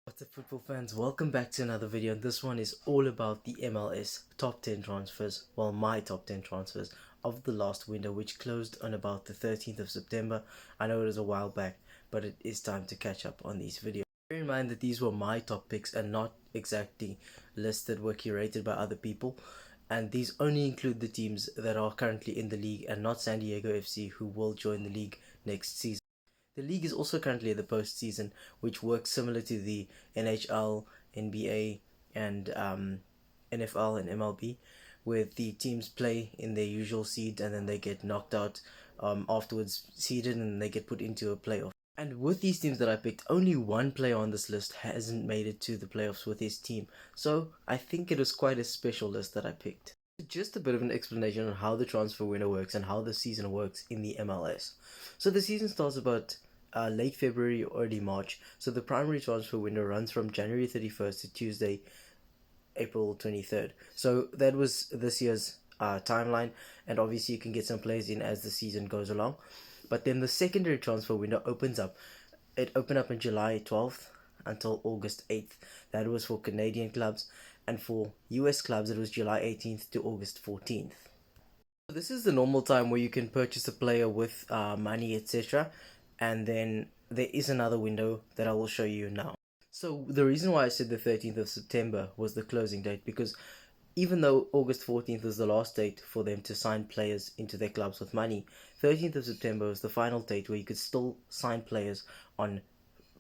What's up, football fans? Welcome back to another video. This one is all about the MLS top 10 transfers, well, my top 10 transfers of the last window, which closed on about the 13th of September. I know it was a while back, but it is time to catch up on these videos. Bear in mind that these were my top picks and not exactly listed, were curated by other people. And these only include the teams that are currently in the league and not San Diego FC, who will join the league next season. The league is also currently in the postseason, which works similar to the NHL, NBA, and NFL and MLB, where the teams play in their usual seed and then they get knocked out afterwards, seeded, and they get put into a playoff. And with these teams that I picked, only one player on this list hasn't made it to the playoffs with his team. So I think it was quite a special list that I picked. Just a bit of an explanation on how the transfer window works and how the season works in the MLS. So the season starts about late February or early March. So the primary transfer window runs from January 31st to Tuesday, April 23rd. So that was this year's timeline, and obviously you can get some players in as the season goes along. But then the secondary transfer window opens up. It opened up on July 12th until August 8th. That was for Canadian clubs, and for US clubs it was July 18th to August 14th. This is the normal time where you can purchase a player with money, etc. And then there is another window that I will show you now. So the reason why I said the 13th of September was the closing date, because even though August 14th was the last date for them to sign players into their clubs with money, 13th of September was the final date where you could still sign players on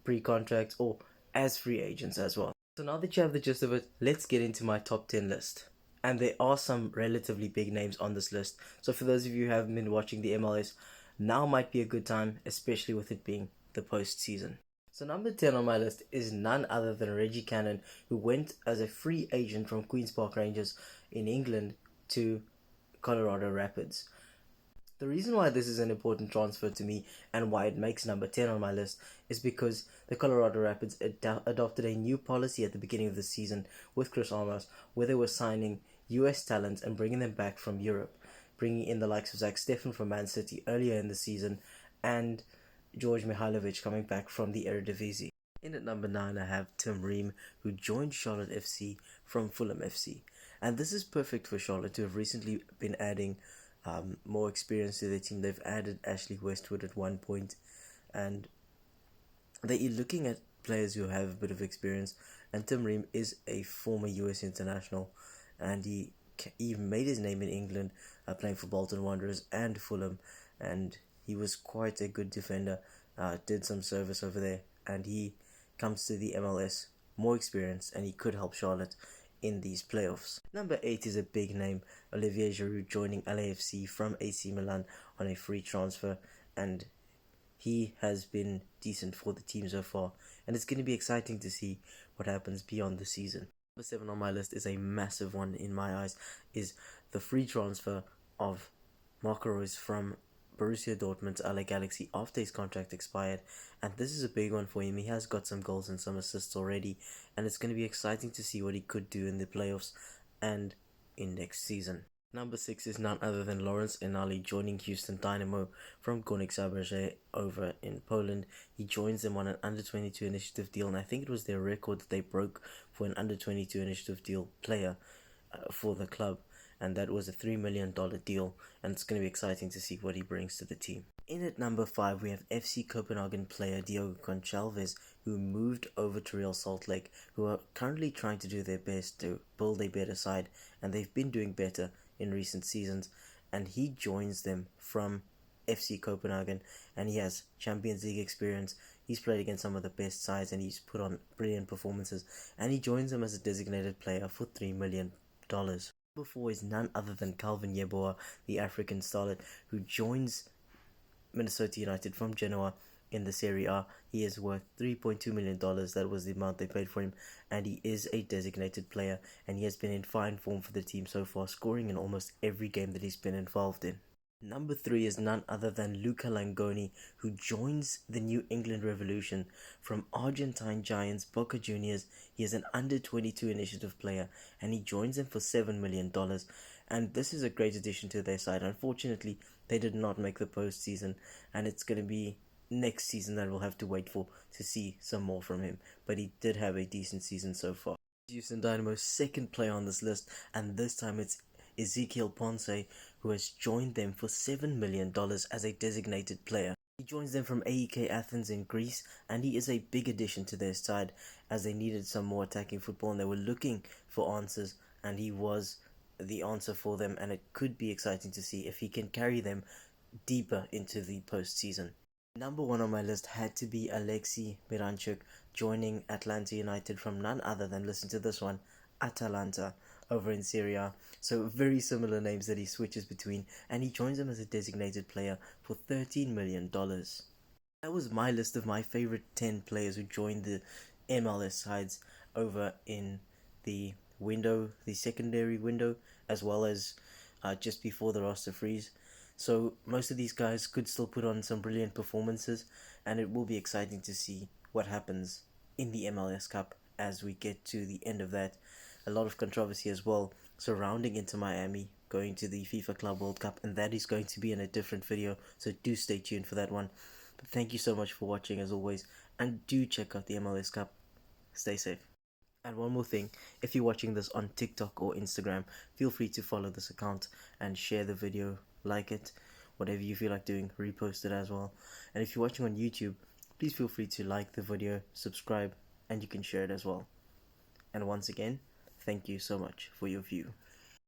pre-contracts or as free agents as well. So now that you have the gist of it, let's get into my top 10 list. And there are some relatively big names on this list. So for those of you who haven't been watching the MLS, now might be a good time, especially with it being the postseason. So number 10 on my list is none other than Reggie Cannon, who went as a free agent from Queen's Park Rangers in England to Colorado Rapids. The reason why this is an important transfer to me and why it makes number 10 on my list is because the Colorado Rapids adopted a new policy at the beginning of the season with Chris Armas, where they were signing US talents and bringing them back from Europe, bringing in the likes of Zach Steffen from Man City earlier in the season and George Mihailovic coming back from the Eredivisie. In at number 9 I have Tim Ream, who joined Charlotte FC from Fulham FC. And this is perfect for Charlotte, who have recently been adding more experience to their team. They've added Ashley Westwood at one point, and they're looking at players who have a bit of experience. And Tim Ream is a former US international, and he made his name in England playing for Bolton Wanderers and Fulham, and he was quite a good defender, did some service over there, and he comes to the MLS more experienced, and he could help Charlotte in these playoffs. Number 8 is a big name, Olivier Giroud, joining LAFC from AC Milan on a free transfer, and he has been decent for the team so far, and it's going to be exciting to see what happens beyond the season. Number 7 on my list is a massive one in my eyes, is the free transfer of Marco Reus from Borussia Dortmund to LA Galaxy after his contract expired, and this is a big one for him. He has got some goals and some assists already, and it's going to be exciting to see what he could do in the playoffs and in next season. Number 6 is none other than Lawrence Enali joining Houston Dynamo from Górnik Zabrze over in Poland. He joins them on an under-22 initiative deal, and I think it was their record that they broke for an under-22 initiative deal player for the club, and that was a $3 million deal, and it's going to be exciting to see what he brings to the team. In at number 5, we have FC Copenhagen player Diogo Gonçalves, who moved over to Real Salt Lake, who are currently trying to do their best to build a better side, and they've been doing better in recent seasons, and he joins them from FC Copenhagen, and he has Champions League experience. He's played against some of the best sides, and he's put on brilliant performances, and he joins them as a designated player for $3 million. Number 4 is none other than Calvin Yeboah, the African starlet, who joins Minnesota United from Genoa in the Serie A. He is worth $3.2 million. That was the amount they paid for him, and he is a designated player, and he has been in fine form for the team so far, scoring in almost every game that he's been involved in. Number 3 is none other than Luca Langoni, who joins the New England Revolution from Argentine giants Boca Juniors. He is an under-22 initiative player, and he joins them for $7 million. And this is a great addition to their side. Unfortunately, they did not make the postseason, and it's going to be next season that we'll have to wait for to see some more from him. But he did have a decent season so far. Houston Dynamo's second player on this list, and this time it's Ezekiel Ponce, who has joined them for $7 million as a designated player. He joins them from AEK Athens in Greece, and he is a big addition to their side as they needed some more attacking football and they were looking for answers, and he was the answer for them, and it could be exciting to see if he can carry them deeper into the postseason. Number one on my list had to be Alexei Miranchuk, joining Atlanta United from none other than, listen to this one, Atalanta over in Serie A. So very similar names that he switches between, and he joins them as a designated player for $13 million. That was my list of my favorite 10 players who joined the MLS sides over in the window, the secondary window, as well as just before the roster freeze. So most of these guys could still put on some brilliant performances, and it will be exciting to see what happens in the MLS Cup as we get to the end of that. A lot of controversy as well surrounding Inter Miami going to the FIFA Club World Cup, and that is going to be in a different video, so do stay tuned for that one. But thank you so much for watching as always, and do check out the MLS Cup. Stay safe. And one more thing, if you're watching this on TikTok or Instagram, feel free to follow this account and share the video, like it, whatever you feel like doing, repost it as well. And if you're watching on YouTube, please feel free to like the video, subscribe, and you can share it as well. And once again, thank you so much for your view.